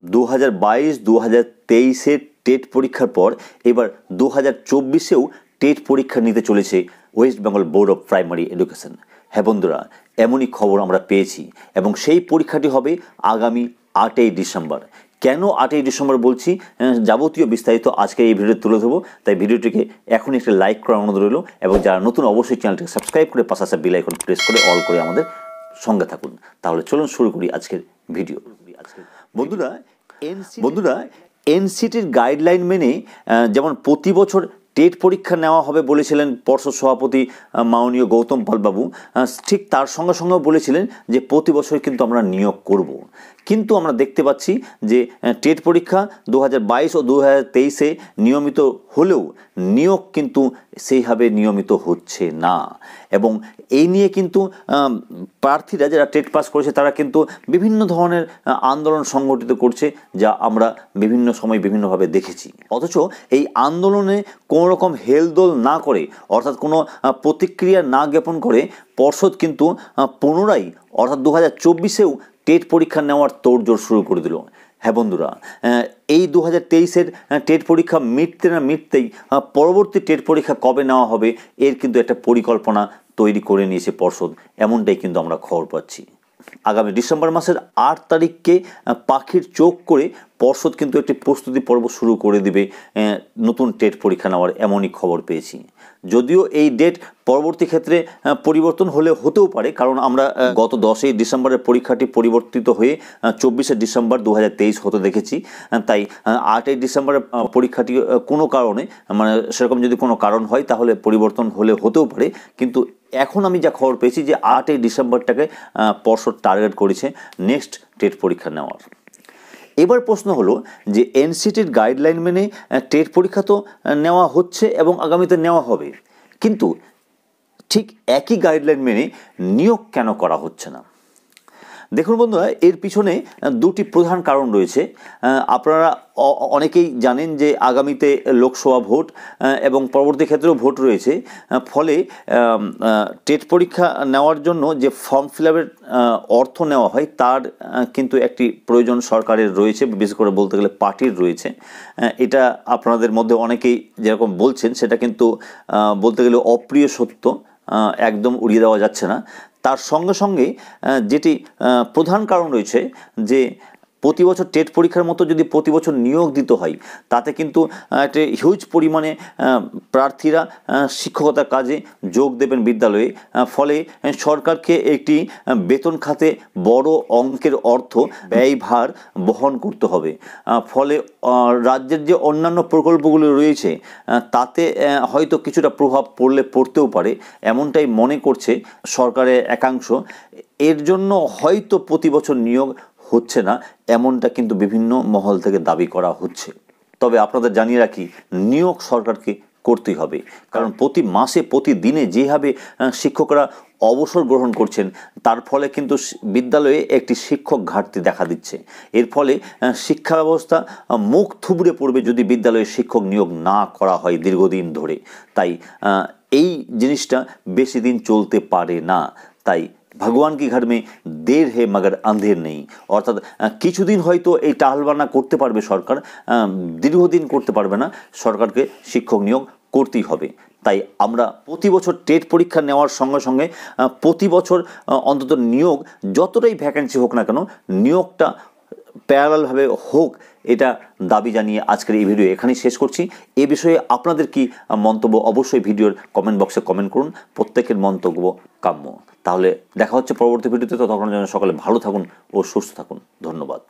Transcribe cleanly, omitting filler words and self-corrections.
2022-2023 TET পরীক্ষার পর এবার 2024-এও টেট পরীক্ষা নিতে চলেছে West Bengal board of primary education. হ্যাঁ বন্ধুরা, এমনই খবর আমরা পেয়েছি এবং সেই পরীক্ষাটি হবে আগামী 8ই ডিসেম্বর। কেন 8ই ডিসেম্বর বলছি, যাবতীয় বিস্তারিত আজকে এই ভিডিওতে তুলে ধরবো। তাই ভিডিওটিকে এখনই একটি লাইক করার অনুরোধ রইল এবং যারা নতুন অবশ্যই চ্যানেলটিকে সাবস্ক্রাইব করে পাশে আসা বেল আইকন প্রেস করে অল করে আমাদের সঙ্গে থাকুন। তাহলে চলুন শুরু করি আজকের ভিডিও। বন্ধুরা এনসিটির গাইডলাইন মেনে যেমন প্রতি বছর টেট পরীক্ষা নেওয়া হবে বলেছিলেন পর্ষদ সভাপতি মাননীয় গৌতম পালবাবু, ঠিক তার সঙ্গে সঙ্গেও বলেছিলেন যে প্রতি বছর কিন্তু আমরা নিয়োগ করব। কিন্তু আমরা দেখতে পাচ্ছি যে টেট পরীক্ষা 2022 ও 2023-এ নিয়মিত হলেও নিয়োগ কিন্তু সেইভাবে নিয়মিত হচ্ছে না এবং এই নিয়ে কিন্তু প্রার্থীরা যারা টেট পাস করেছে তারা কিন্তু বিভিন্ন ধরনের আন্দোলন সংগঠিত করছে, যা আমরা বিভিন্ন সময় বিভিন্নভাবে দেখেছি। অথচ এই আন্দোলনে কোনো রকম হেলদোল না করে, অর্থাৎ কোনো প্রতিক্রিয়া না জ্ঞাপন করে পর্ষদ কিন্তু পুনরায় অর্থাৎ 2024-এও টেট পরীক্ষা নেওয়ার তোড়জোড় শুরু করে দিল। হ্যাঁ বন্ধুরা, এই 2023-এর টেট পরীক্ষা মিটতে না মিটতেই পরবর্তী টেট পরীক্ষা কবে নেওয়া হবে এর কিন্তু একটা পরিকল্পনা তৈরি করে নিয়েছে পর্ষদ, এমনটাই কিন্তু আমরা খবর পাচ্ছি। আগামী ডিসেম্বর মাসের 8 তারিখকে পাখির চোখ করে পর্ষদ কিন্তু একটি প্রস্তুতি পর্ব শুরু করে দিবে নতুন টেট পরীক্ষা নেওয়ার, এমনই খবর পেয়েছি। যদিও এই ডেট পরবর্তী ক্ষেত্রে পরিবর্তন হতেও পারে, কারণ আমরা গত 10ই ডিসেম্বরের পরীক্ষাটি পরিবর্তিত হয়ে 24শে ডিসেম্বর 2023 হতে দেখেছি। তাই 8ই ডিসেম্বরের পরীক্ষাটি কোনো কারণে মানে সেরকম যদি কোনো কারণ হয় তাহলে পরিবর্তন হতেও পারে। কিন্তু এখন আমি যা খবর পেয়েছি যে 8ই ডিসেম্বরটাকে পর্ষদ টার্গেট করেছে নেক্সট টেট পরীক্ষা নেওয়ার। এবার প্রশ্ন হলো যে এনসিটির গাইডলাইন মেনে টেট পরীক্ষা তো নেওয়া হচ্ছে এবং আগামীতে নেওয়া হবে, কিন্তু ঠিক একই গাইডলাইন মেনে নিয়োগ কেন করা হচ্ছে না? দেখুন বন্ধুরা, এর পিছনে দুটি প্রধান কারণ রয়েছে। আপনারা অনেকেই জানেন যে আগামীতে লোকসভা ভোট এবং পরবর্তী ক্ষেত্রেও ভোট রয়েছে। ফলে টেট পরীক্ষা নেওয়ার জন্য যে ফর্ম ফিল আপের অর্থ নেওয়া হয় তার কিন্তু একটি প্রয়োজন সরকারের রয়েছে, বিশেষ করে বলতে গেলে পার্টির রয়েছে। এটা আপনাদের মধ্যে অনেকেই যেরকম বলছেন সেটা কিন্তু বলতে গেলে অপ্রিয় সত্য, একদম উড়িয়ে দেওয়া যাচ্ছে না। তার সঙ্গে সঙ্গে যেটি প্রধান কারণ রয়েছে যে প্রতি বছর টেট পরীক্ষার মতো যদি প্রতি বছর নিয়োগ দিতে হয় তাতে কিন্তু একটা হিউজ পরিমাণে প্রার্থীরা শিক্ষকতার কাজে যোগ দেবেন বিদ্যালয়ে। ফলে সরকারকে একটি বেতন খাতে বড় অঙ্কের অর্থ ব্যয়ভার বহন করতে হবে। ফলে রাজ্যের যে অন্যান্য প্রকল্পগুলো রয়েছে তাতে হয়তো কিছুটা প্রভাব পড়তেও পারে, এমনটাই মনে করছে সরকারের একাংশ। এর জন্য হয়তো প্রতি বছর নিয়োগ হচ্ছে না, এমনটা কিন্তু বিভিন্ন মহল থেকে দাবি করা হচ্ছে। তবে আপনাদের জানিয়ে রাখি, নিয়োগ সরকারকে করতেই হবে, কারণ প্রতি মাসে প্রতিদিনে যেভাবে শিক্ষকরা অবসর গ্রহণ করছেন তার ফলে কিন্তু বিদ্যালয়ে একটি শিক্ষক ঘাটতি দেখা দিচ্ছে। এর ফলে শিক্ষা ব্যবস্থা মুখ থুবড়ে পড়বে যদি বিদ্যালয়ে শিক্ষক নিয়োগ না করা হয় দীর্ঘদিন ধরে। তাই এই জিনিসটা বেশি দিন চলতে পারে না। তাই ভগবান কি ঘর মে দের হে মগর আন্ধের নেই, অর্থাৎ কিছুদিন হয়তো এই টালবানা করতে পারবে সরকার, দীর্ঘদিন করতে পারবে না। সরকারকে শিক্ষক নিয়োগ করতেই হবে। তাই আমরা প্রতি বছর টেট পরীক্ষা নেওয়ার সঙ্গে সঙ্গে প্রতি বছর অন্তত নিয়োগ যতটাই ভ্যাকেন্সি হোক না কেন নিয়োগটা প্যারালালভাবে হোক, এটা দাবি জানিয়ে আজকের এই ভিডিও এখানেই শেষ করছি। এ বিষয়ে আপনাদের কি মন্তব্য অবশ্যই ভিডিওর কমেন্ট বক্সে কমেন্ট করুন, প্রত্যেকের মন্তব্য কাম্য। তাহলে দেখা হচ্ছে পরবর্তী ভিডিওতে, ততক্ষণ যেন সকলে ভালো থাকুন ও সুস্থ থাকুন। ধন্যবাদ।